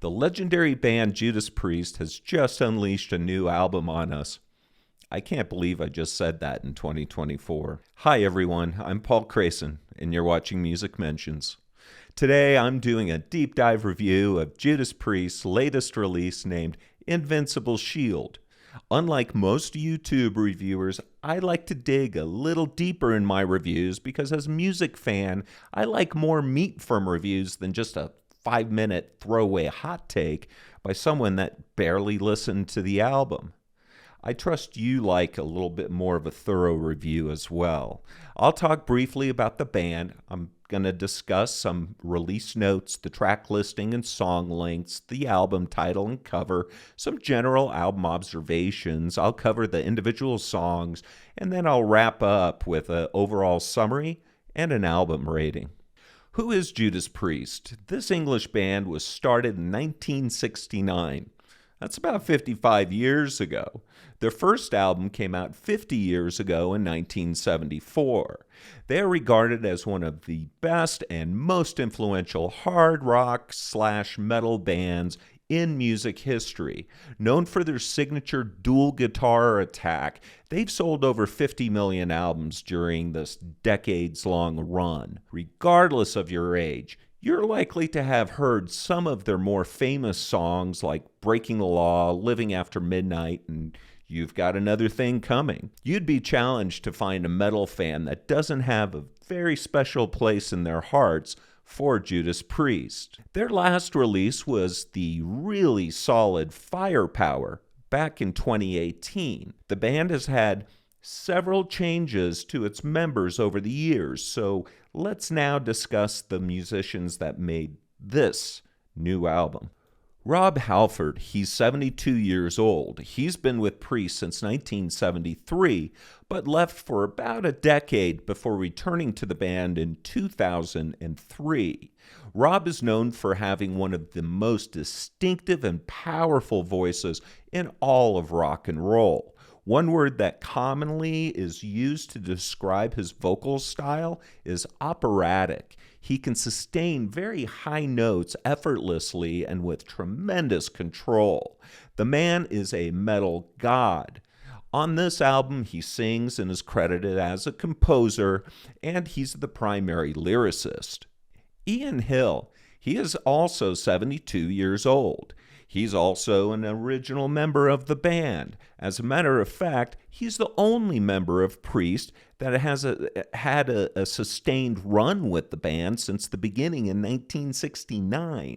The legendary band Judas Priest has just unleashed a new album on us. I can't believe I just said that in 2024. Hi everyone, I'm Paul Crayson, and you're watching Music Mentions. Today I'm doing a deep dive review of Judas Priest's latest release named Invincible Shield. Unlike most YouTube reviewers, I like to dig a little deeper in my reviews because as a music fan, I like more meat from reviews than just a 5-minute throwaway hot take by someone that barely listened to the album. I trust you like a little bit more of a thorough review as well. I'll talk briefly about the band. I'm going to discuss some release notes, the track listing and song lengths, the album title and cover, some general album observations. I'll cover the individual songs, and then I'll wrap up with an overall summary and an album rating. Who is Judas Priest? This English band was started in 1969. That's about 55 years ago. Their first album came out 50 years ago in 1974. They are regarded as one of the best and most influential hard rock / metal bands in music history. Known for their signature dual guitar attack, they've sold over 50 million albums during this decades-long run. Regardless of your age, you're likely to have heard some of their more famous songs like Breaking the Law, Living After Midnight, and You've Got Another Thing Coming. You'd be challenged to find a metal fan that doesn't have a very special place in their hearts for Judas Priest. Their last release was the really solid Firepower back in 2018. The band has had several changes to its members over the years, so let's now discuss the musicians that made this new album. Rob Halford, he's 72 years old. He's been with Priest since 1973, but left for about a decade before returning to the band in 2003. Rob is known for having one of the most distinctive and powerful voices in all of rock and roll. One word that commonly is used to describe his vocal style is operatic. He can sustain very high notes effortlessly and with tremendous control. The man is a metal god. On this album, he sings and is credited as a composer, and he's the primary lyricist. Ian Hill, he is also 72 years old. He's also an original member of the band. As a matter of fact, he's the only member of Priest that has had a sustained run with the band since the beginning in 1969.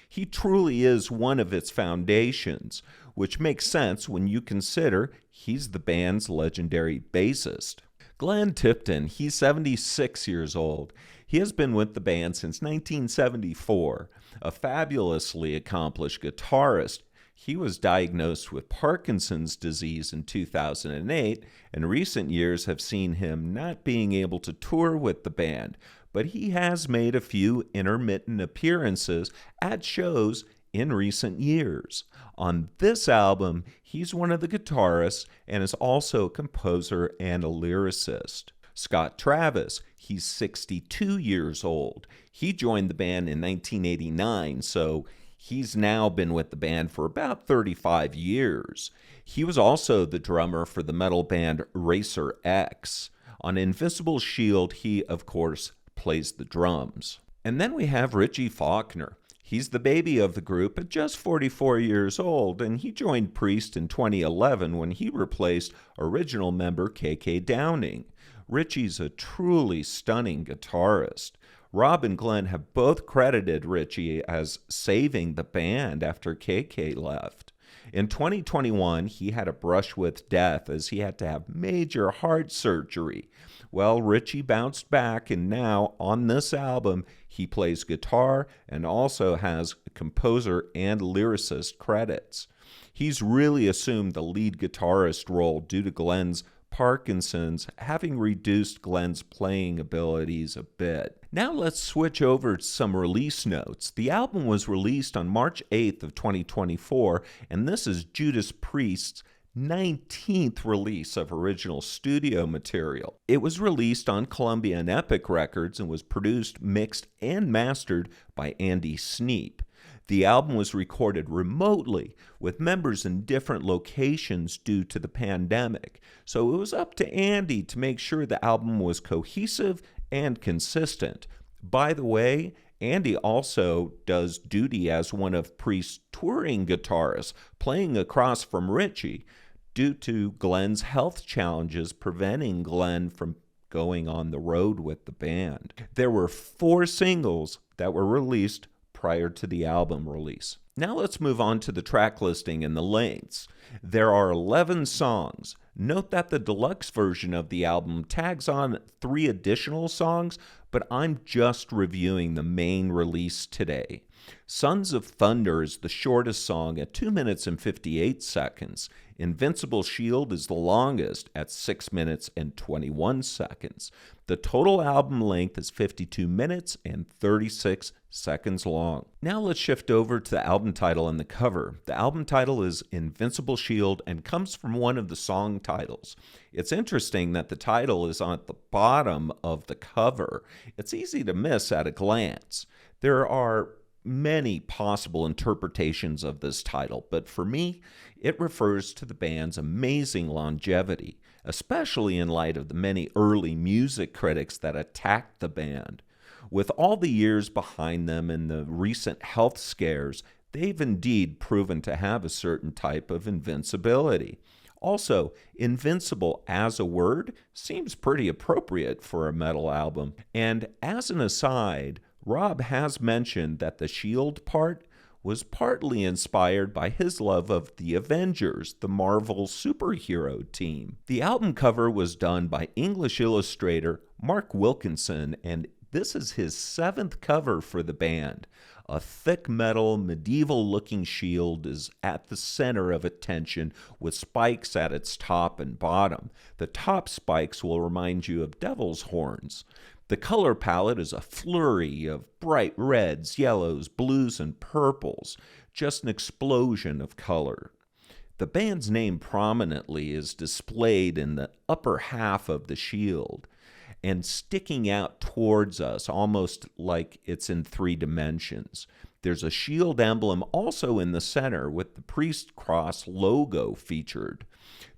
He truly is one of its foundations, which makes sense when you consider he's the band's legendary bassist. Glenn Tipton, he's 76 years old. He has been with the band since 1974. A fabulously accomplished guitarist, he was diagnosed with Parkinson's disease in 2008, and recent years have seen him not being able to tour with the band, but he has made a few intermittent appearances at shows in recent years. On this album, he's one of the guitarists and is also a composer and a lyricist. Scott Travis, he's 62 years old. He joined the band in 1989, so he's now been with the band for about 35 years. He was also the drummer for the metal band Racer X. On Invincible Shield, he, of course, plays the drums. And then we have Richie Faulkner. He's the baby of the group at just 44 years old, and he joined Priest in 2011 when he replaced original member KK Downing. Richie's a truly stunning guitarist. Rob and Glenn have both credited Richie as saving the band after KK left. In 2021, he had a brush with death as he had to have major heart surgery. Well, Richie bounced back, and now on this album, he plays guitar and also has composer and lyricist credits. He's really assumed the lead guitarist role due to Glenn's Parkinson's having reduced Glenn's playing abilities a bit. Now let's switch over to some release notes. The album was released on March 8th of 2024, and this is Judas Priest's 19th release of original studio material. It was released on Columbia and Epic Records and was produced, mixed, and mastered by Andy Sneap. The album was recorded remotely with members in different locations due to the pandemic, so it was up to Andy to make sure the album was cohesive and consistent. By the way, Andy also does duty as one of Priest's touring guitarists, playing across from Richie, due to Glenn's health challenges preventing Glenn from going on the road with the band. There were 4 singles that were released prior to the album release. Now let's move on to the track listing and the lengths. There are 11 songs. Note that the deluxe version of the album tags on 3 additional songs, but I'm just reviewing the main release today. Sons of Thunder is the shortest song at 2 minutes and 58 seconds. Invincible Shield is the longest at 6 minutes and 21 seconds. The total album length is 52 minutes and 36 seconds long. Now let's shift over to the album title and the cover. The album title is Invincible Shield and comes from one of the song titles. It's interesting that the title is on the bottom of the cover. It's easy to miss at a glance. There are many possible interpretations of this title, but for me, it refers to the band's amazing longevity, especially in light of the many early music critics that attacked the band. With all the years behind them and the recent health scares, they've indeed proven to have a certain type of invincibility. Also, invincible as a word seems pretty appropriate for a metal album. And as an aside, Rob has mentioned that the Shield part was partly inspired by his love of the Avengers, the Marvel superhero team. The album cover was done by English illustrator Mark Wilkinson, and this is his 7th cover for the band. A thick metal, medieval-looking shield is at the center of attention with spikes at its top and bottom. The top spikes will remind you of devil's horns. The color palette is a flurry of bright reds, yellows, blues, and purples. Just an explosion of color. The band's name prominently is displayed in the upper half of the shield and sticking out towards us, almost like it's in 3 dimensions. There's a shield emblem also in the center with the Priest Cross logo featured.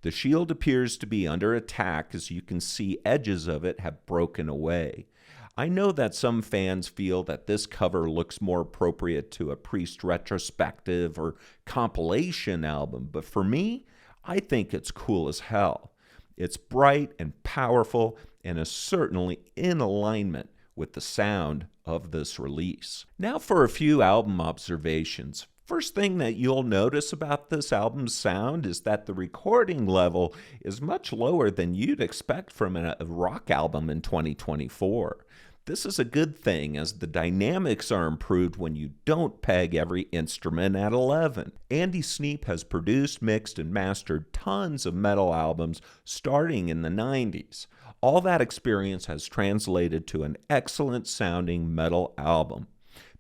The shield appears to be under attack, as you can see edges of it have broken away. I know that some fans feel that this cover looks more appropriate to a Priest retrospective or compilation album, but for me, I think it's cool as hell. It's bright and powerful and is certainly in alignment with the sound of this release. Now for a few album observations. First thing that you'll notice about this album's sound is that the recording level is much lower than you'd expect from a rock album in 2024. This is a good thing, as the dynamics are improved when you don't peg every instrument at 11. Andy Sneap has produced, mixed, and mastered tons of metal albums starting in the 90s. All that experience has translated to an excellent sounding metal album.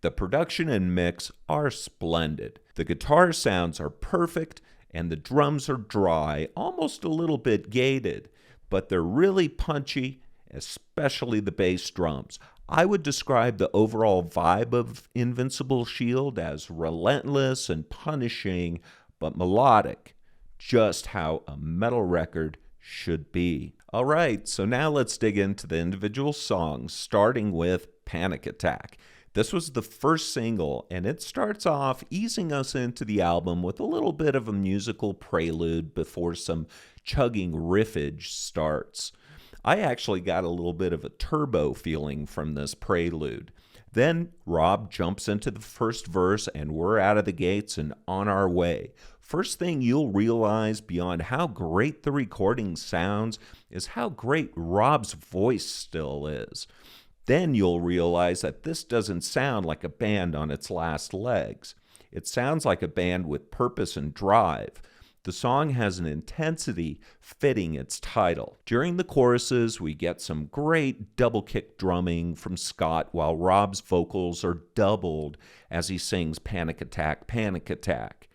The production and mix are splendid. The guitar sounds are perfect, and the drums are dry, almost a little bit gated, but they're really punchy, especially the bass drums. I would describe the overall vibe of Invincible Shield as relentless and punishing, but melodic, just how a metal record should be. All right, so now let's dig into the individual songs, starting with Panic Attack. This was the first single, and it starts off easing us into the album with a little bit of a musical prelude before some chugging riffage starts. I actually got a little bit of a turbo feeling from this prelude. Then Rob jumps into the first verse, and we're out of the gates and on our way. First thing you'll realize beyond how great the recording sounds is how great Rob's voice still is. Then you'll realize that this doesn't sound like a band on its last legs. It sounds like a band with purpose and drive. The song has an intensity fitting its title. During the choruses, we get some great double kick drumming from Scott, while Rob's vocals are doubled as he sings Panic Attack, Panic Attack.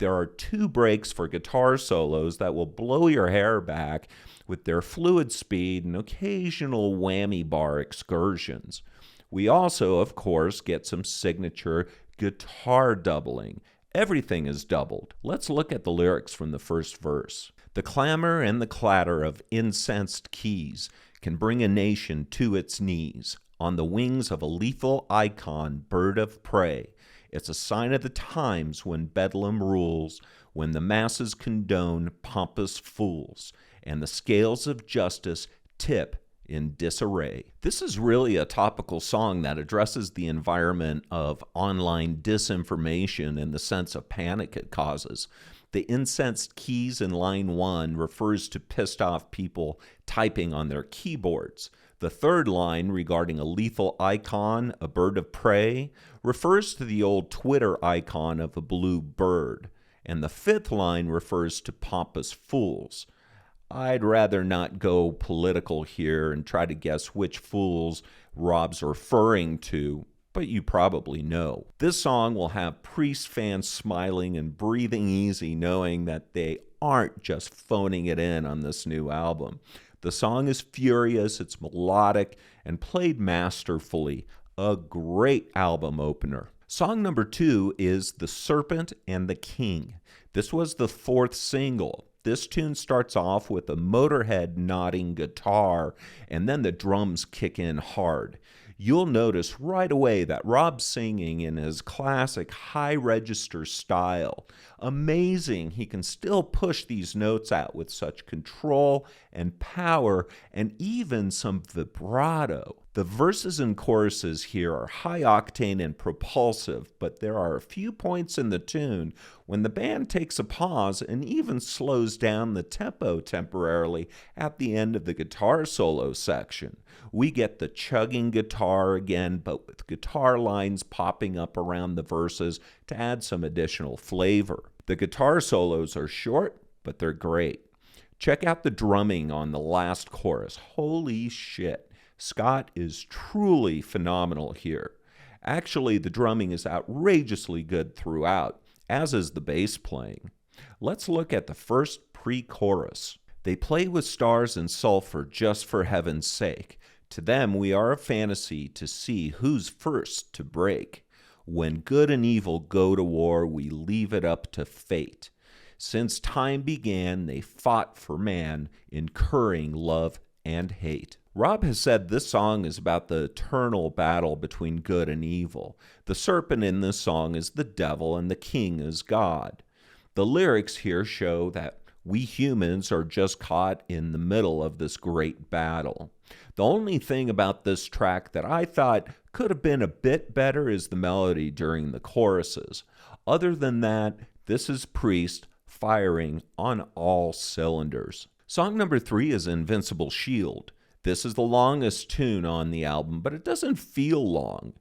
There are 2 breaks for guitar solos that will blow your hair back with their fluid speed and occasional whammy bar excursions. We also, of course, get some signature guitar doubling. Everything is doubled. Let's look at the lyrics from the first verse. The clamor and the clatter of incensed keys can bring a nation to its knees. On the wings of a lethal icon, bird of prey, it's a sign of the times when Bedlam rules, when the masses condone pompous fools, and the scales of justice tip in disarray. This is really a topical song that addresses the environment of online disinformation and the sense of panic it causes. The incensed keys in line 1 refers to pissed off people typing on their keyboards. The third line, regarding a lethal icon, a bird of prey, refers to the old Twitter icon of a blue bird. And the fifth line refers to pompous fools. I'd rather not go political here and try to guess which fools Rob's referring to, but you probably know. This song will have Priest fans smiling and breathing easy, knowing that they aren't just phoning it in on this new album. The song is furious, it's melodic, and played masterfully. A great album opener. Song number 2 is The Serpent and the King. This was the 4th single. This tune starts off with a Motorhead nodding guitar, and then the drums kick in hard. You'll notice right away that Rob's singing in his classic high register style. Amazing, he can still push these notes out with such control and power and even some vibrato. The verses and choruses here are high octane and propulsive, but there are a few points in the tune when the band takes a pause and even slows down the tempo temporarily at the end of the guitar solo section. We get the chugging guitar again, but with guitar lines popping up around the verses to add some additional flavor. The guitar solos are short, but they're great. Check out the drumming on the last chorus. Holy shit. Scott is truly phenomenal here. Actually, the drumming is outrageously good throughout, as is the bass playing. Let's look at the first pre-chorus. They play with stars and sulfur just for heaven's sake. To them we are a fantasy to see who's first to break. When good and evil go to war, we leave it up to fate. Since time began, they fought for man, incurring love and hate. Rob has said this song is about the eternal battle between good and evil. The serpent in this song is the devil and the king is God. The lyrics here show that we humans are just caught in the middle of this great battle. The only thing about this track that I thought could have been a bit better is the melody during the choruses. Other than that, this is Priest firing on all cylinders. Song number 3 is Invincible Shield. This is the longest tune on the album, but it doesn't feel long.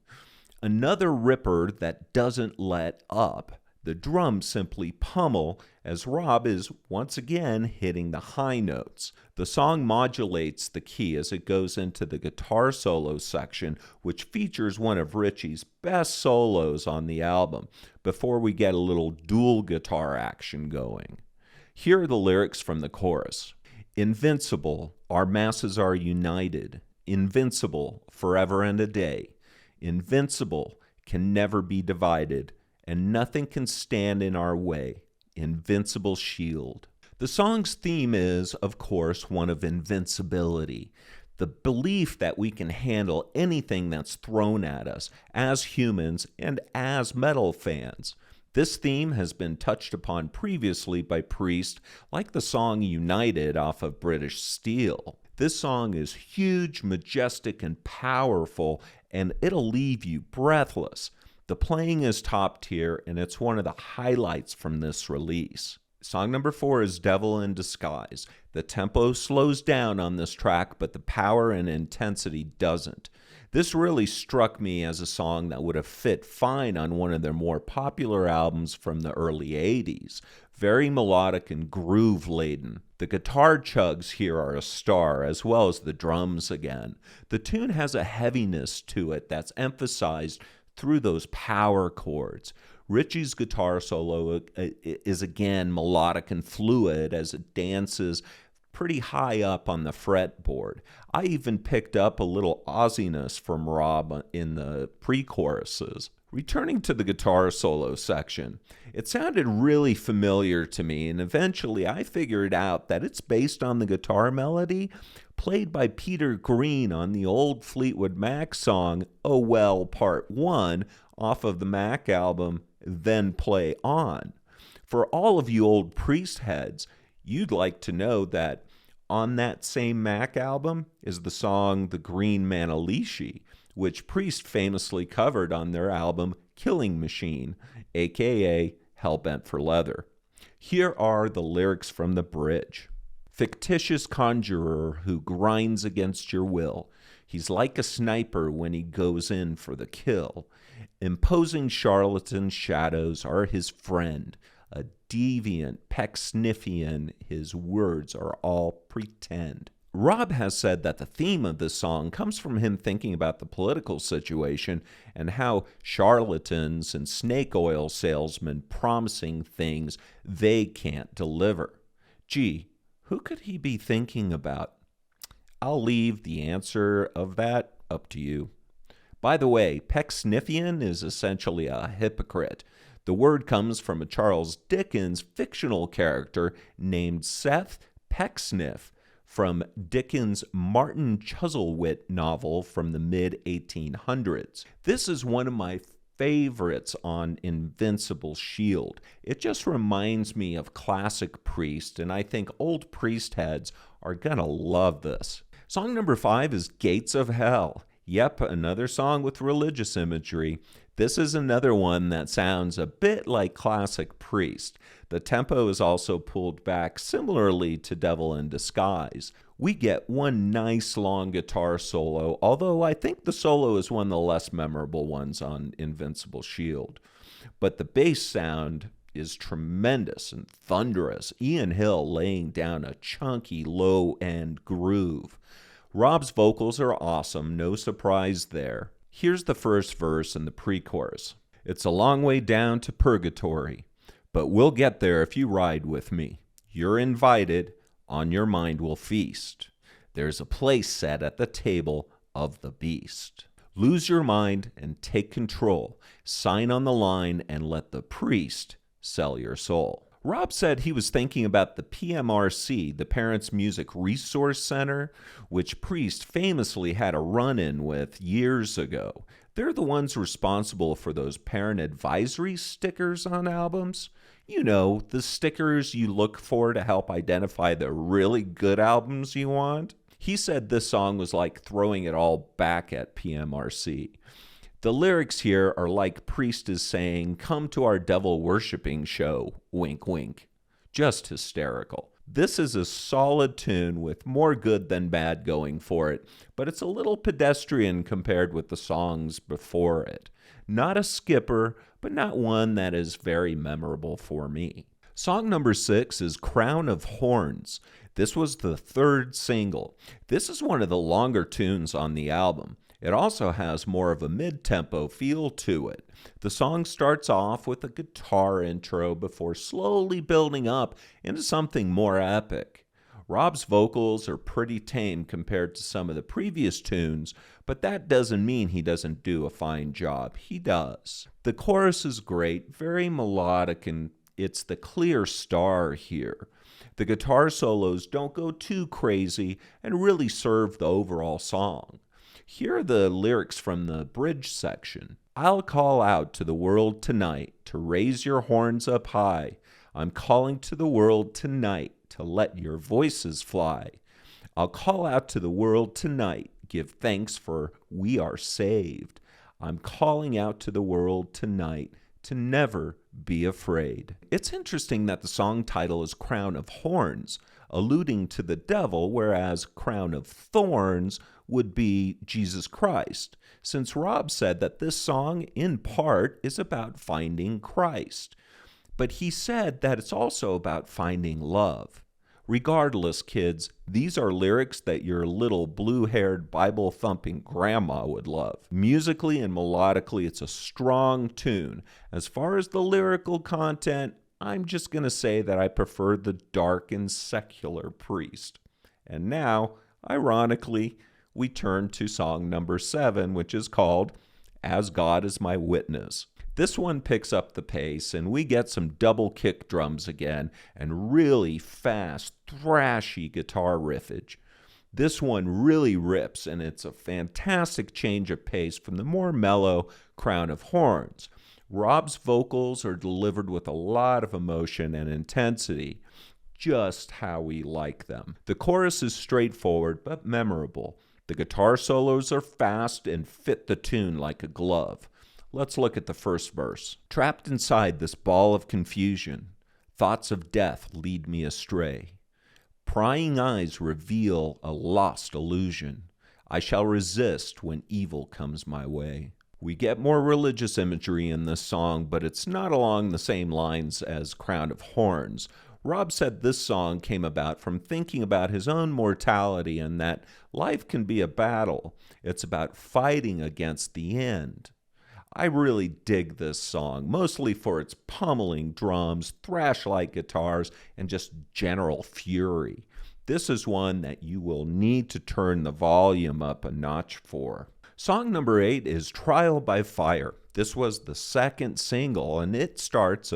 Another ripper that doesn't let up. The drums simply pummel as Rob is once again hitting the high notes. The song modulates the key as it goes into the guitar solo section, which features one of Ritchie's best solos on the album, before we get a little dual guitar action going. Here are the lyrics from the chorus. Invincible, our masses are united. Invincible, forever and a day. Invincible, can never be divided, and nothing can stand in our way. Invincible Shield. The song's theme is, of course, one of invincibility. The belief that we can handle anything that's thrown at us as humans and as metal fans. This theme has been touched upon previously by Priest, like the song United off of British Steel. This song is huge, majestic, and powerful, and it'll leave you breathless. The playing is top tier, and it's one of the highlights from this release. Song number 4 is Devil in Disguise. The tempo slows down on this track, but the power and intensity doesn't. This really struck me as a song that would have fit fine on one of their more popular albums from the early 80s. Very melodic and groove-laden. The guitar chugs here are a star, as well as the drums again. The tune has a heaviness to it that's emphasized through those power chords. Ritchie's guitar solo is again melodic and fluid as it dances pretty high up on the fretboard. I even picked up a little Aussiness from Rob in the pre-choruses. Returning to the guitar solo section, it sounded really familiar to me, and eventually I figured out that it's based on the guitar melody played by Peter Green on the old Fleetwood Mac song, Oh Well Part 1, off of the Mac album, Then Play On. For all of you old Priest heads, you'd like to know that on that same Mac album is the song The Green Manalishi, which Priest famously covered on their album Killing Machine, aka Hellbent for Leather. Here are the lyrics from the bridge. Fictitious conjurer who grinds against your will. He's like a sniper when he goes in for the kill. Imposing charlatan shadows are his friend. A deviant Pecksniffian, his words are all pretend. Rob has said that the theme of this song comes from him thinking about the political situation and how charlatans and snake oil salesmen promising things they can't deliver. Gee, who could he be thinking about? I'll leave the answer of that up to you. By the way, Pecksniffian is essentially a hypocrite. The word comes from a Charles Dickens fictional character named Seth Pecksniff from Dickens' Martin Chuzzlewit novel from the mid-1800s. This is one of my favorites on Invincible Shield. It just reminds me of classic Priest, and I think old Priest heads are gonna love this. Song number 5 is Gates of Hell. Yep, another song with religious imagery. This is another one that sounds a bit like classic Priest. The tempo is also pulled back similarly to Devil in Disguise. We get one nice long guitar solo, although I think the solo is one of the less memorable ones on Invincible Shield. But the bass sound is tremendous and thunderous. Ian Hill laying down a chunky low-end groove. Rob's vocals are awesome, no surprise there. Here's the first verse and the pre-chorus. It's a long way down to purgatory, but we'll get there if you ride with me. You're invited, on your mind we'll feast. There's a place set at the table of the beast. Lose your mind and take control. Sign on the line and let the priest sell your soul. Rob said he was thinking about the PMRC, the Parents Music Resource Center, which Priest famously had a run-in with years ago. They're the ones responsible for those parent advisory stickers on albums. You know, the stickers you look for to help identify the really good albums you want. He said this song was like throwing it all back at PMRC. The lyrics here are like Priest is saying, come to our devil-worshipping show, wink wink. Just hysterical. This is a solid tune with more good than bad going for it, but it's a little pedestrian compared with the songs before it. Not a skipper, but not one that is very memorable for me. Song number 6 is Crown of Horns. This was the third single. This is one of the longer tunes on the album. It also has more of a mid-tempo feel to it. The song starts off with a guitar intro before slowly building up into something more epic. Rob's vocals are pretty tame compared to some of the previous tunes, but that doesn't mean he doesn't do a fine job. He does. The chorus is great, very melodic, and it's the clear star here. The guitar solos don't go too crazy and really serve the overall song. Here are the lyrics from the bridge section. I'll call out to the world tonight to raise your horns up high. I'm calling to the world tonight to let your voices fly. I'll call out to the world tonight, give thanks for we are saved. I'm calling out to the world tonight to never be afraid. It's interesting that the song title is Crown of Horns, alluding to the devil, whereas Crown of Thorns would be Jesus Christ, since Rob said that this song, in part, is about finding Christ. But he said that it's also about finding love. Regardless, kids, these are lyrics that your little blue-haired, Bible-thumping grandma would love. Musically and melodically, it's a strong tune. As far as the lyrical content, I'm just going to say that I prefer the dark and secular Priest. And now, ironically, we turn to song number 7, which is called As God is my witness. This one picks up the pace, and we get some double kick drums again, and really fast, thrashy guitar riffage. This one really rips, and it's a fantastic change of pace from the more mellow Crown of Horns. Rob's vocals are delivered with a lot of emotion and intensity, just how we like them. The chorus is straightforward but memorable. The guitar solos are fast and fit the tune like a glove. Let's look at the first verse. Trapped inside this ball of confusion, thoughts of death lead me astray. Prying eyes reveal a lost illusion. I shall resist when evil comes my way. We get more religious imagery in this song, but it's not along the same lines as Crown of Horns. Rob said this song came about from thinking about his own mortality and that life can be a battle. It's about fighting against the end. I really dig this song, mostly for its pummeling drums, thrash-like guitars, and just general fury. This is one that you will need to turn the volume up a notch for. Song number 8 is Trial by Fire. This was the second single, and it starts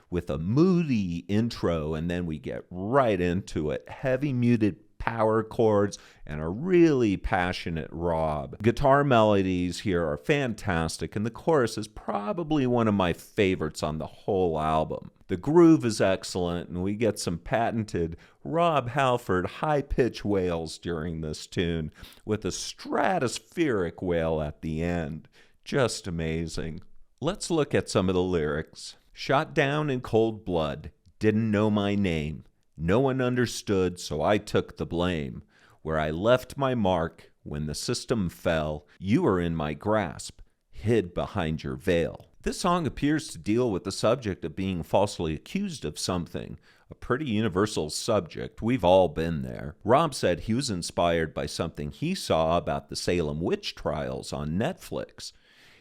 with a moody intro, and then we get right into it. Heavy muted power chords and a really passionate Rob. Guitar melodies here are fantastic, and the chorus is probably one of my favorites on the whole album. The groove is excellent, and we get some patented Rob Halford high-pitch wails during this tune, with a stratospheric wail at the end. Just amazing. Let's look at some of the lyrics. Shot down in cold blood, didn't know my name. No one understood, so I took the blame. Where I left my mark, when the system fell, you were in my grasp, hid behind your veil. This song appears to deal with the subject of being falsely accused of something, a pretty universal subject. We've all been there. Rob said he was inspired by something he saw about the Salem witch trials on Netflix.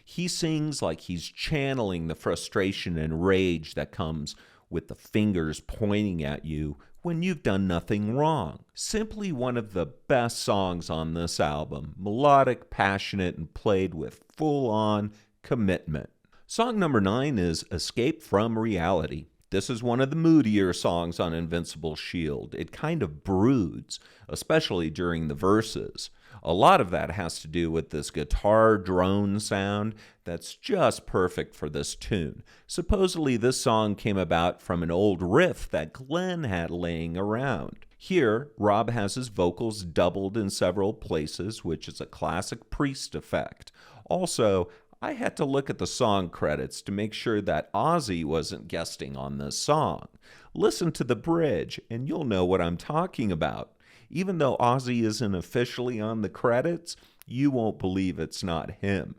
He sings like he's channeling the frustration and rage that comes with the fingers pointing at you when you've done nothing wrong. Simply one of the best songs on this album. Melodic, passionate, and played with full-on commitment. Song number 9 is Escape from Reality. This is one of the moodier songs on Invincible Shield. It kind of broods, especially during the verses. A lot of that has to do with this guitar drone sound that's just perfect for this tune. Supposedly this song came about from an old riff that Glenn had laying around. Here, Rob has his vocals doubled in several places, which is a classic Priest effect. Also, I had to look at the song credits to make sure that Ozzy wasn't guesting on this song. Listen to the bridge, and you'll know what I'm talking about. Even though Ozzy isn't officially on the credits, you won't believe it's not him.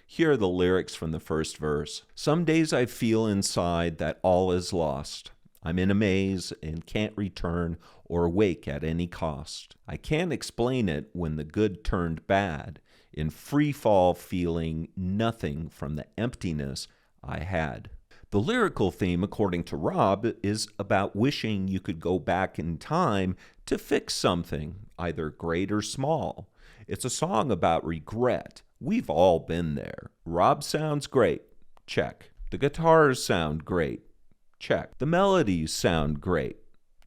Here are the lyrics from the first verse. Some days I feel inside that all is lost. I'm in a maze and can't return or wake at any cost. I can't explain it when the good turned bad, in free fall feeling nothing from the emptiness I had. The lyrical theme, according to Rob, is about wishing you could go back in time to fix something, either great or small. It's a song about regret. We've all been there. Rob sounds great. Check. The guitars sound great. Check. The melodies sound great.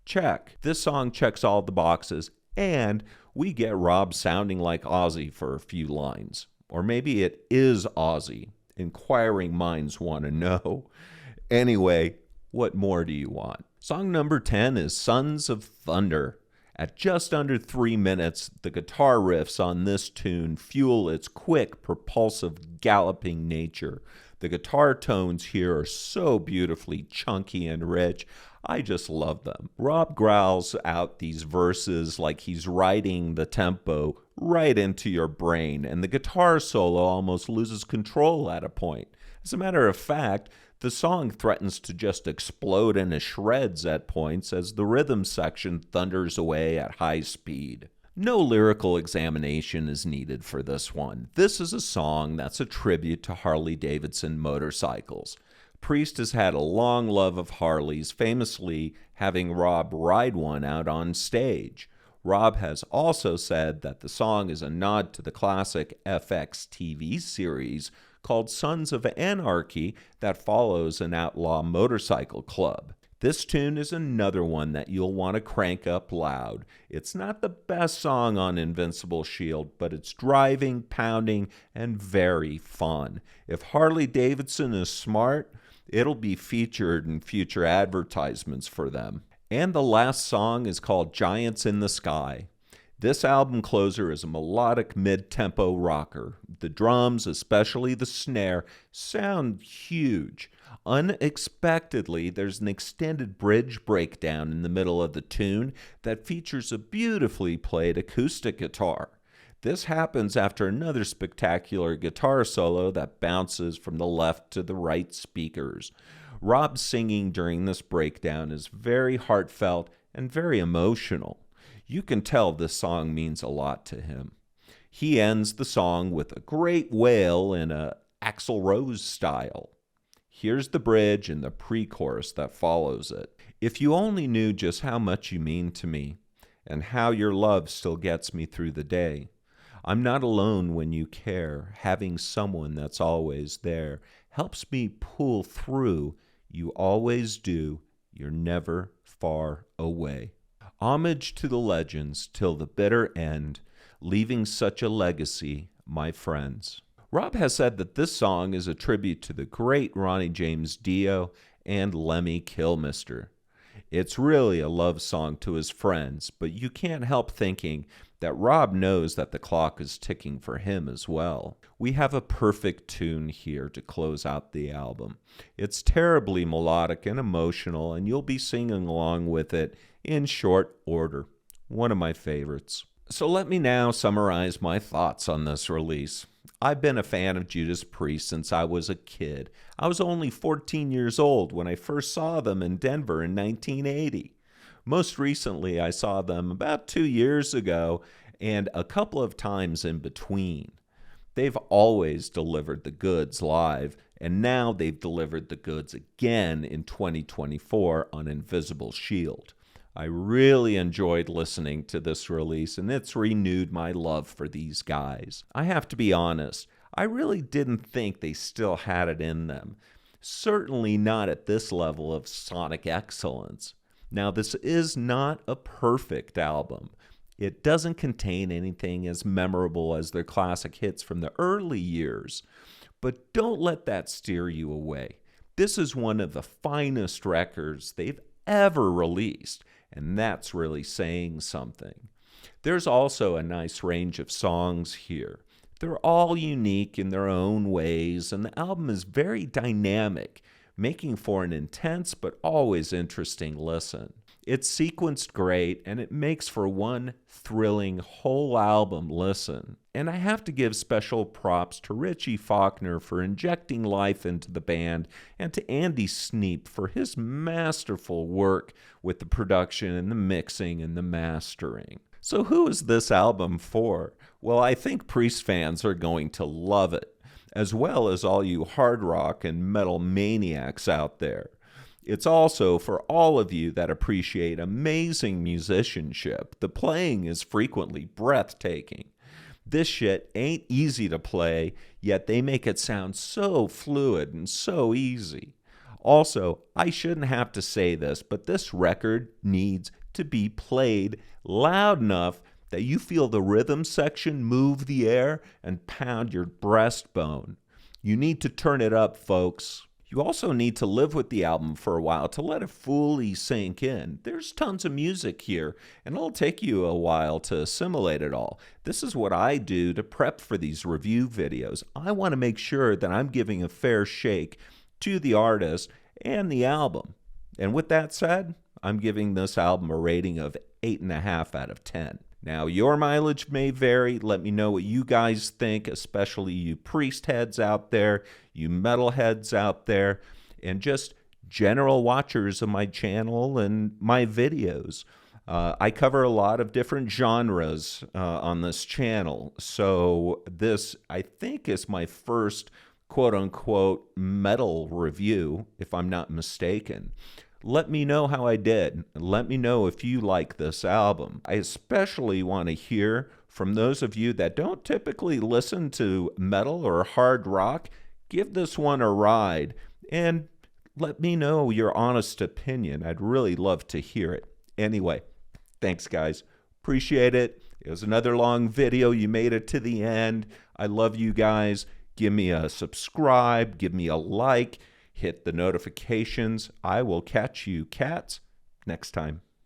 Check. This song checks all the boxes, and we get Rob sounding like Ozzy for a few lines. Or maybe it is Ozzy. Inquiring minds want to know. Anyway, what more do you want? Song number 10 is Sons of Thunder. At just under 3 minutes, the guitar riffs on this tune fuel its quick, propulsive, galloping nature. The guitar tones here are so beautifully chunky and rich. I just love them. Rob growls out these verses like he's riding the tempo right into your brain, and the guitar solo almost loses control at a point. As a matter of fact, the song threatens to just explode into shreds at points as the rhythm section thunders away at high speed. No lyrical examination is needed for this one. This is a song that's a tribute to Harley-Davidson motorcycles. Priest has had a long love of Harleys, famously having Rob ride one out on stage. Rob has also said that the song is a nod to the classic FX TV series called Sons of Anarchy that follows an outlaw motorcycle club. This tune is another one that you'll want to crank up loud. It's not the best song on Invincible Shield, but it's driving, pounding, and very fun. If Harley Davidson is smart, it'll be featured in future advertisements for them. And the last song is called Giants in the Sky. This album closer is a melodic mid-tempo rocker. The drums, especially the snare, sound huge. Unexpectedly, there's an extended bridge breakdown in the middle of the tune that features a beautifully played acoustic guitar. This happens after another spectacular guitar solo that bounces from the left to the right speakers. Rob's singing during this breakdown is very heartfelt and very emotional. You can tell this song means a lot to him. He ends the song with a great wail in a Axl Rose style. Here's the bridge and the pre-chorus that follows it. If you only knew just how much you mean to me, and how your love still gets me through the day. I'm not alone when you care. Having someone that's always there helps me pull through. You always do. You're never far away. Homage to the legends till the bitter end, leaving such a legacy, my friends. Rob has said that this song is a tribute to the great Ronnie James Dio and Lemmy Kilmister. It's really a love song to his friends, but you can't help thinking that Rob knows that the clock is ticking for him as well. We have a perfect tune here to close out the album. It's terribly melodic and emotional, and you'll be singing along with it in short order. One of my favorites. So let me now summarize my thoughts on this release. I've been a fan of Judas Priest since I was a kid. I was only 14 years old when I first saw them in Denver in 1980. Most recently, I saw them about 2 years ago and a couple of times in between. They've always delivered the goods live, and now they've delivered the goods again in 2024 on Invincible Shield. I really enjoyed listening to this release, and it's renewed my love for these guys. I have to be honest, I really didn't think they still had it in them. Certainly not at this level of sonic excellence. Now, this is not a perfect album. It doesn't contain anything as memorable as their classic hits from the early years. But don't let that steer you away. This is one of the finest records they've ever released, and that's really saying something. There's also a nice range of songs here. They're all unique in their own ways, and the album is very dynamic, making for an intense but always interesting listen. It's sequenced great, and it makes for one thrilling whole album listen. And I have to give special props to Richie Faulkner for injecting life into the band, and to Andy Sneap for his masterful work with the production and the mixing and the mastering. So who is this album for? Well, I think Priest fans are going to love it, as well as all you hard rock and metal maniacs out there. It's also for all of you that appreciate amazing musicianship. The playing is frequently breathtaking. This shit ain't easy to play, yet they make it sound so fluid and so easy. Also, I shouldn't have to say this, but this record needs to be played loud enough that you feel the rhythm section move the air and pound your breastbone. You need to turn it up, folks. You also need to live with the album for a while to let it fully sink in. There's tons of music here, and it'll take you a while to assimilate it all. This is what I do to prep for these review videos. I want to make sure that I'm giving a fair shake to the artist and the album. And with that said, I'm giving this album a rating of 8.5 out of 10. Now, your mileage may vary. Let me know what you guys think, especially you Priest heads out there, you Metalheads out there, and just general watchers of my channel and my videos. I cover a lot of different genres on this channel, so this, I think, is my first quote-unquote metal review, if I'm not mistaken. Let me know how I did. Let me know if you like this album. I especially want to hear from those of you that don't typically listen to metal or hard rock. Give this one a ride and let me know your honest opinion. I'd really love to hear it. Anyway, thanks, guys. Appreciate it. It was another long video. You made it to the end. I love you guys. Give me a subscribe. Give me a like. Hit the notifications. I will catch you cats next time.